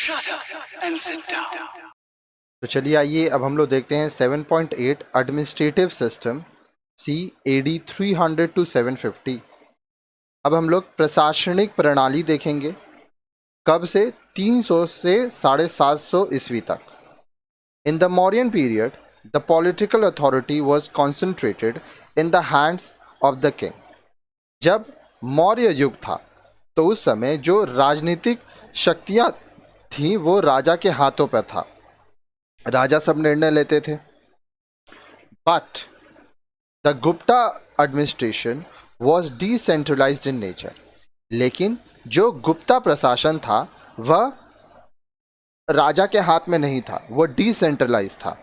Shut up and sit down. तो चलिए आइए अब हम लोग देखते हैं 7.8 एडमिनिस्ट्रेटिव सिस्टम CAD 300 to 750। अब हम लोग प्रशासनिक प्रणाली देखेंगे कब से 300 से 750 ईस्वी तक। In the Mauryan period the political authority was concentrated in the hands of the king. जब मौर्य युग था तो उस समय जो राजनीतिक शक्तियाँ थीं वो राजा के हाथों पर था, राजा सब निर्णय लेते थे। But the Gupta administration was decentralised in nature. लेकिन जो गुप्ता प्रशासन था वह राजा के हाथ में नहीं था, वह डिसेंट्रलाइज था।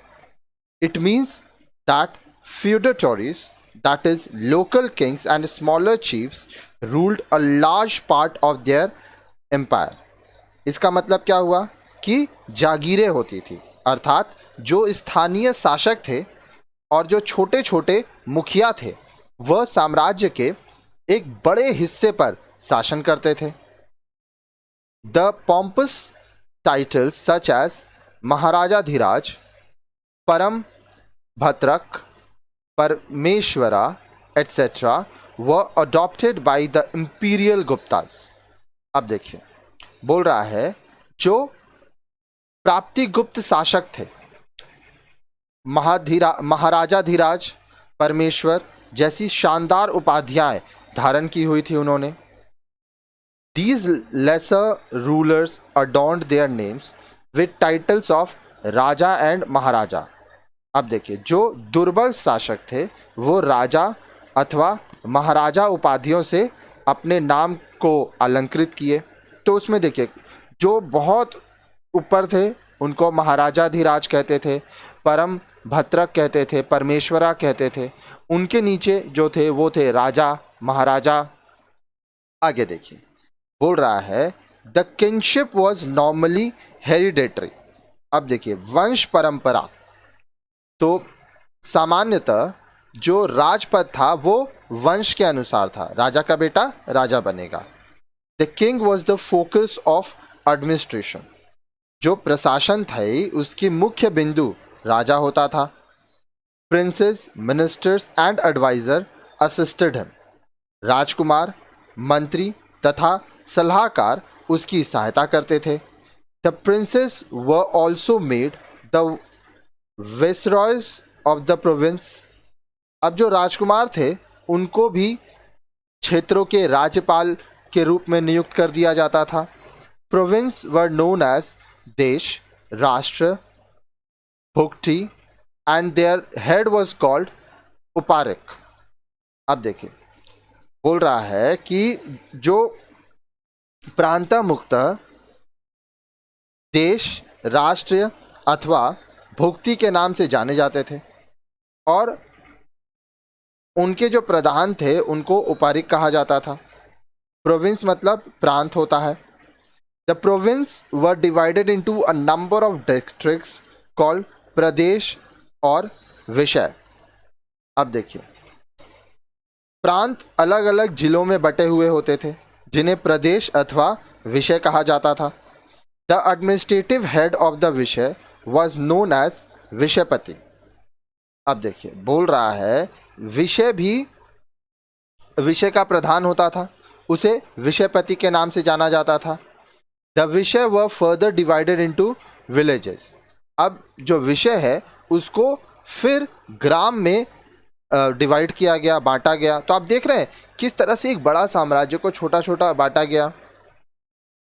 It means that feudatories, that is local kings and smaller chiefs, ruled a large part of their empire। इसका मतलब क्या हुआ कि जागीरें होती थी, अर्थात जो स्थानीय शासक थे और जो छोटे छोटे मुखिया थे वह साम्राज्य के एक बड़े हिस्से पर शासन करते थे। The pompous titles such as महाराजाधिराज, परम भत्रक, परमेश्वरा etc. were adopted by the imperial Guptas। अब देखिए बोल रहा है जो प्राप्ति गुप्त शासक थे, महाराजाधिराज, परमेश्वर जैसी शानदार उपाधियां धारण की हुई थी उन्होंने। These lesser rulers adorned their names with titles of raja and maharaja. अब देखिए जो दुर्बल शासक थे वो राजा अथवा महाराजा उपाधियों से अपने नाम को अलंकृत किए। तो उसमें देखिए जो बहुत ऊपर थे उनको महाराजाधिराज कहते थे, परम भत्रक कहते थे, परमेश्वरा कहते थे। उनके नीचे जो थे वो थे राजा, महाराजा। आगे देखिए बोल रहा है the kingship was normally hereditary. अब देखिए वंश परंपरा, तो सामान्यतः जो राजपद था वो वंश के अनुसार था, राजा का बेटा राजा बनेगा। The king was the focus of administration. जो प्रशासन थे उसकी मुख्य बिंदु राजा होता था। Princes, ministers and adviser assisted him. राजकुमार, मंत्री तथा सलाहकार उसकी सहायता करते थे। The princes were also made the viceroys of the province. अब जो राजकुमार थे उनको भी क्षेत्रों के राज्यपाल के रूप में नियुक्त कर दिया जाता था। Province were known as desh, rashtra, bhukti and their head was called uparika. अब देखिए बोल रहा है कि जो प्रांत मुक्त देश, राष्ट्र अथवा भुक्ति के नाम से जाने जाते थे और उनके जो प्रधान थे उनको उपारिक कहा जाता था। प्रोविंस मतलब प्रांत होता है। The province were divided into a number of districts called pradesh और विषय। अब देखिए प्रांत अलग अलग जिलों में बटे हुए होते थे जिन्हें प्रदेश अथवा विषय कहा जाता था। The administrative head of the विषय वॉज नोन एज विषयपति। अब देखिए बोल रहा है विषय भी विषय का प्रधान होता था, उसे विषयपति के नाम से जाना जाता था। द विषय वर फर्दर डिवाइडेड इनटू विलेजेस। अब जो विषय है उसको फिर ग्राम में डिवाइड किया गया, बांटा गया। तो आप देख रहे हैं किस तरह से एक बड़ा साम्राज्य को छोटा छोटा बांटा गया।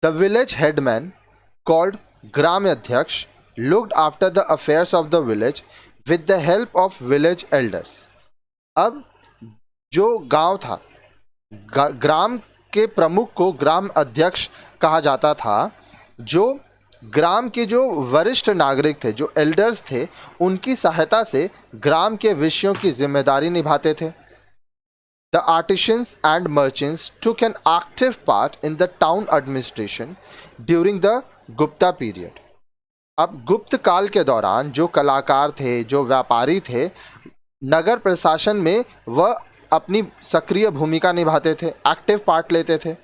द विलेज हेडमैन कॉल्ड ग्राम अध्यक्ष looked after the affairs of the village with the help of village elders। अब जो गांव था, ग्राम के प्रमुख को ग्राम अध्यक्ष कहा जाता था। जो ग्राम के जो वरिष्ठ नागरिक थे, जो एल्डर्स थे, उनकी सहायता से ग्राम के विषयों की जिम्मेदारी निभाते थे। The artisans and merchants took an active part in the town administration during the Gupta period. अब गुप्त काल के दौरान जो कलाकार थे, जो व्यापारी थे, नगर प्रशासन में वह अपनी सक्रिय भूमिका निभाते थे, एक्टिव पार्ट लेते थे।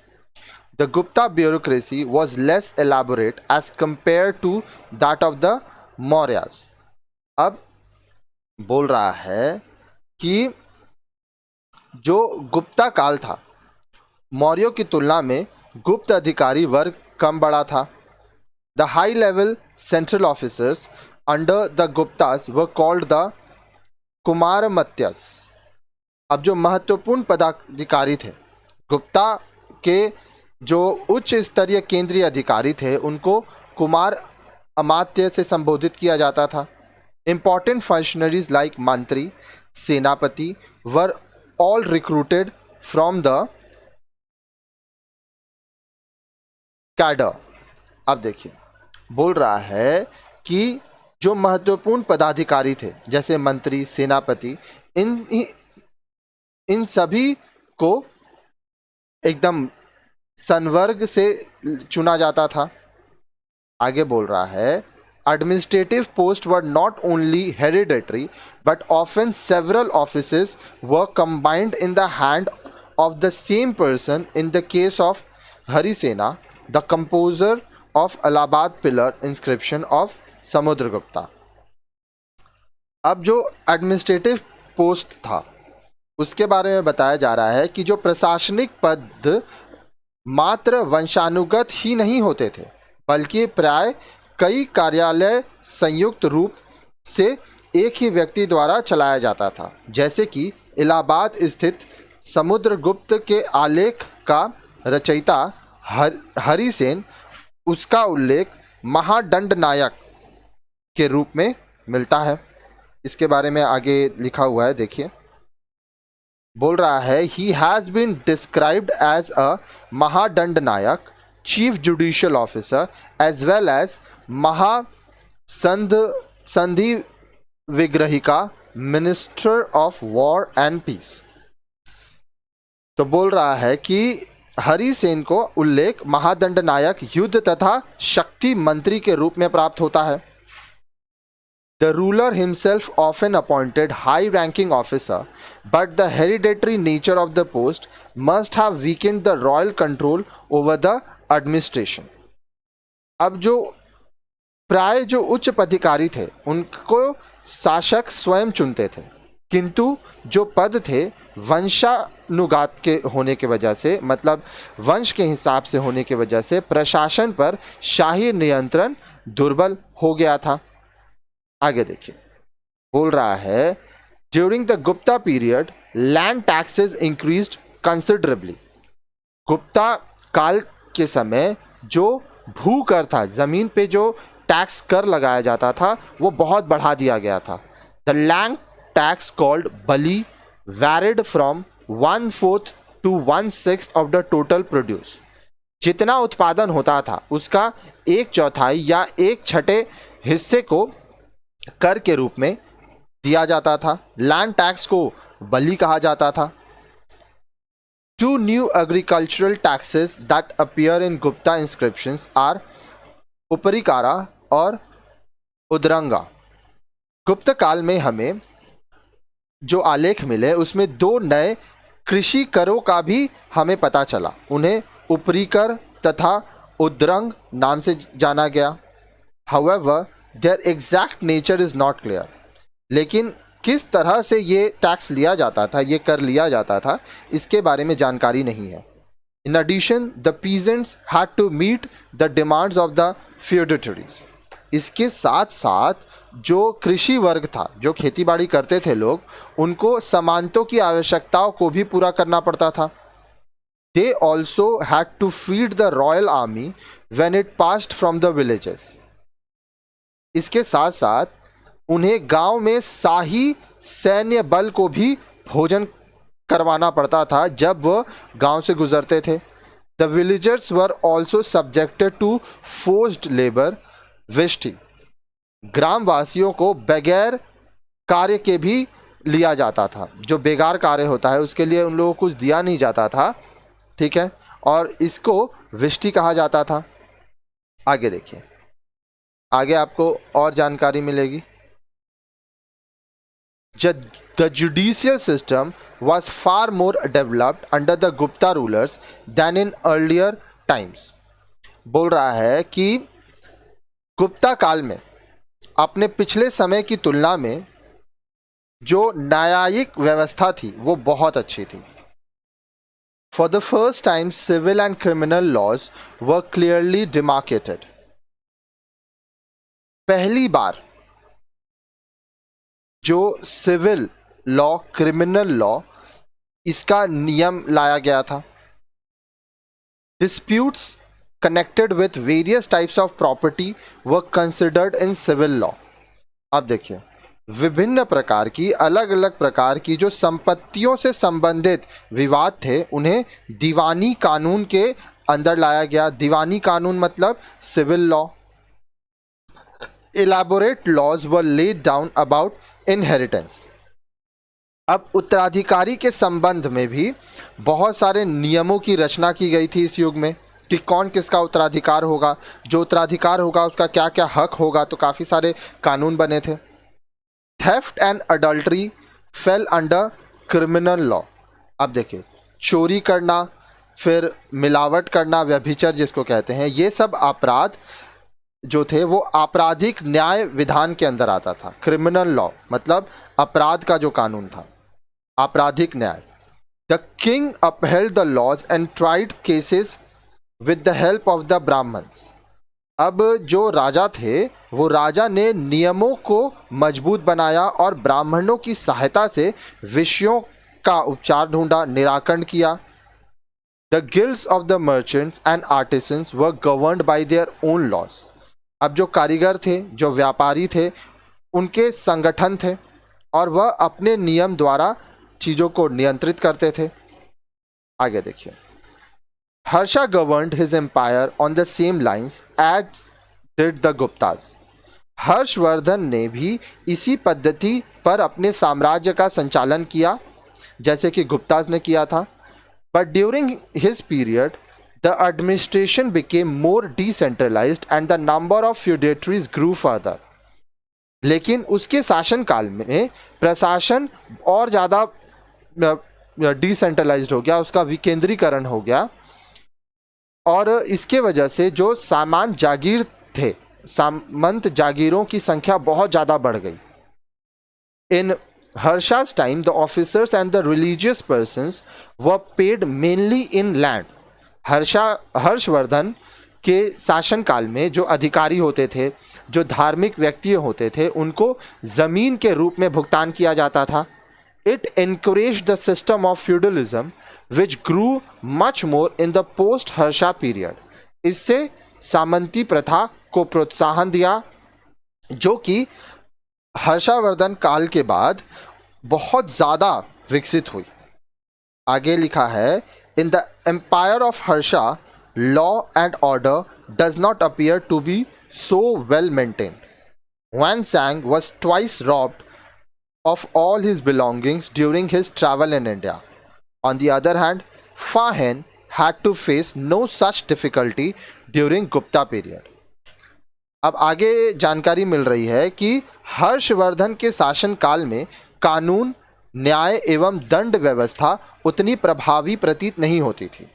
The Gupta bureaucracy was less elaborate as compared to that of the Mauryas. अब बोल रहा है कि जो गुप्ता काल था मौर्यों की तुलना में गुप्त अधिकारी वर्ग कम बड़ा था. The high level central officers under the Guptas were called the कुमारमत्यास. अब जो महत्वपूर्ण पदाधिकारी थे गुप्ता के, जो उच्च स्तरीय केंद्रीय अधिकारी थे, उनको कुमार अमात्य से संबोधित किया जाता था. Important functionaries like मंत्री, सेनापति were all recruited from the cadre. अब देखिए बोल रहा है कि जो महत्वपूर्ण पदाधिकारी थे जैसे मंत्री, सेनापति, इन सभी को एकदम संवर्ग से चुना जाता था. आगे बोल रहा है administrative post were not only hereditary but often several offices were combined in the hand of the same person. In the case of Harisena, the composer of Allahabad pillar inscription of Samudragupta. अब जो एडमिनिस्ट्रेटिव पोस्ट था उसके बारे में बताया जा रहा है कि जो प्रशासनिक पद मात्र वंशानुगत ही नहीं होते थे बल्कि प्राय कई कार्यालय संयुक्त रूप से एक ही व्यक्ति द्वारा चलाया जाता था. जैसे कि इलाहाबाद स्थित समुद्रगुप्त के आलेख का रचयिता हरिसेन, उसका उल्लेख महादंड नायक के रूप में मिलता है. इसके बारे में आगे लिखा हुआ है, देखिए बोल रहा है he has been described as a mahadanda nayaka, chief judicial officer as well as sandhi vigrahika, minister of war and peace. तो बोल रहा है कि हरिसेन को उल्लेख महादंड नायक, युद्ध तथा शक्ति मंत्री के रूप में प्राप्त होता है. The ruler himself often appointed high-ranking officer, but the hereditary nature of the post must have weakened the royal control over the administration. अब जो प्राय जो उच्च पदाधिकारी थे उनको शासक स्वयं चुनते थे, किंतु जो पद थे वंशानुगत के होने की वजह से, मतलब वंश के हिसाब से होने की वजह से प्रशासन पर शाही नियंत्रण दुर्बल हो गया था. आगे देखिए बोल रहा है during the Gupta period land taxes increased considerably. Gupta काल के समय जो भू कर था, जमीन पे जो टैक्स कर लगाया जाता था वो बहुत बढ़ा दिया गया था. The land tax called Bali varied from 1/4 to 1/6 of the total produce. जितना उत्पादन होता था उसका 1/4 या 1/6 हिस्से को कर के रूप में दिया जाता था. लैंड टैक्स को बली कहा जाता था. Two new agricultural taxes that appear in Gupta inscriptions are उपरिकारा और उद्रंगा. गुप्त काल में हमें जो आलेख मिले उसमें दो नए कृषि करों का भी हमें पता चला. उन्हें उपरी कर तथा उद्रंग नाम से जाना गया. However, their exact nature is not clear. लेकिन किस तरह से ये टैक्स लिया जाता था, ये कर लिया जाता था, इसके बारे में जानकारी नहीं है. In addition, the peasants had to meet the demands of the feudatories. इसके साथ साथ जो कृषि वर्ग था, जो खेतीबाड़ी करते थे लोग, उनको सामानों की आवश्यकताओं को भी पूरा करना पड़ता था. They also had to feed the royal army when it passed from the villages. इसके साथ साथ उन्हें गांव में शाही सैन्य बल को भी भोजन करवाना पड़ता था जब वह गांव से गुजरते थे. The villagers were also subjected to forced labour vishti. ग्रामवासियों को बगैर कार्य के भी लिया जाता था. जो बेकार कार्य होता है उसके लिए उन लोगों को कुछ दिया नहीं जाता था, ठीक है, और इसको विष्टि कहा जाता था. आगे देखिए, आगे आपको और जानकारी मिलेगी. The judicial system was far more developed under the Gupta rulers than in earlier times बोल रहा है कि गुप्ता काल में अपने पिछले समय की तुलना में जो न्यायिक व्यवस्था थी वो बहुत अच्छी थी. For the first time, civil and criminal laws were clearly demarcated. पहली बार जो सिविल लॉ, क्रिमिनल लॉ, इसका नियम लाया गया था. Disputes connected with various types of property were considered in civil law. अब देखिए, विभिन्न प्रकार की, अलग अलग प्रकार की जो संपत्तियों से संबंधित विवाद थे उन्हें दीवानी कानून के अंदर लाया गया. दीवानी कानून मतलब civil law. Elaborate laws were laid down about inheritance. अब उत्तराधिकारी के संबंध में भी बहुत सारे नियमों की रचना की गई थी इस युग में कि कौन किसका उत्तराधिकार होगा, जो उत्तराधिकार होगा उसका क्या क्या हक होगा. तो काफ़ी सारे कानून बने थे. Theft and adultery fail under criminal law. अब देखिए, चोरी करना, फिर मिलावट करना, व्यभिचार जिसको कहते हैं, ये सब अपराध जो थे वो आपराधिक न्याय विधान के अंदर आता था. क्रिमिनल लॉ मतलब अपराध का जो कानून था, आपराधिक न्याय. The king upheld the laws and tried cases with the help of the Brahmins. अब जो राजा थे वो राजा ने नियमों को मजबूत बनाया और ब्राह्मणों की सहायता से विषयों का उपचार ढूंढा, निराकरण किया. The guilds of the merchants and artisans were governed by their own laws. अब जो कारीगर थे, जो व्यापारी थे, उनके संगठन थे और वह अपने नियम द्वारा चीज़ों को नियंत्रित करते थे. आगे देखिए, Harsha governed his empire on the same lines as did the Guptas. Harshvardhan ने भी इसी पद्धति पर अपने साम्राज्य का संचालन किया जैसे कि गुप्ताज ने किया था. But during his period, the administration became more decentralized and the number of feudatories grew further. लेकिन उसके शासनकाल में प्रशासन और ज़्यादा डिसेंट्रलाइज्ड हो गया, उसका विकेंद्रीकरण हो गया और इसके वजह से जो सामान जागीर थे, सामंत जागीरों की संख्या बहुत ज़्यादा बढ़ गई. इन हर्षा's time, the officers and the religious persons were paid mainly in land. Harshvardhan के शासनकाल में जो अधिकारी होते थे, जो धार्मिक व्यक्ति होते थे, उनको ज़मीन के रूप में भुगतान किया जाता था. It encouraged the system of feudalism which grew much more in the post-Harsha period. इससे सामंती प्रथा को प्रोत्साहन दिया जो कि हर्षवर्धन काल के बाद बहुत ज़्यादा विकसित हुई. आगे लिखा है, in the empire of Harsha law and order does not appear to be so well maintained. Huan was twice robbed of all his belongings during his travel in India. On the other hand, Fa Hien had to face no such difficulty during Gupta period. अब आगे जानकारी मिल रही है कि हर्षवर्धन के शासनकाल में कानून, न्याय एवं दंड व्यवस्था उतनी प्रभावी प्रतीत नहीं होती थी.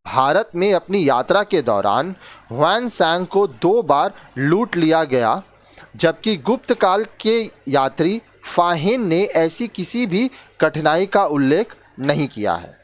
भारत में अपनी यात्रा के दौरान ह्वेन को 2 बार लूट लिया गया, जबकि गुप्त काल के यात्री फा हिन ने ऐसी किसी भी कठिनाई का उल्लेख नहीं किया है.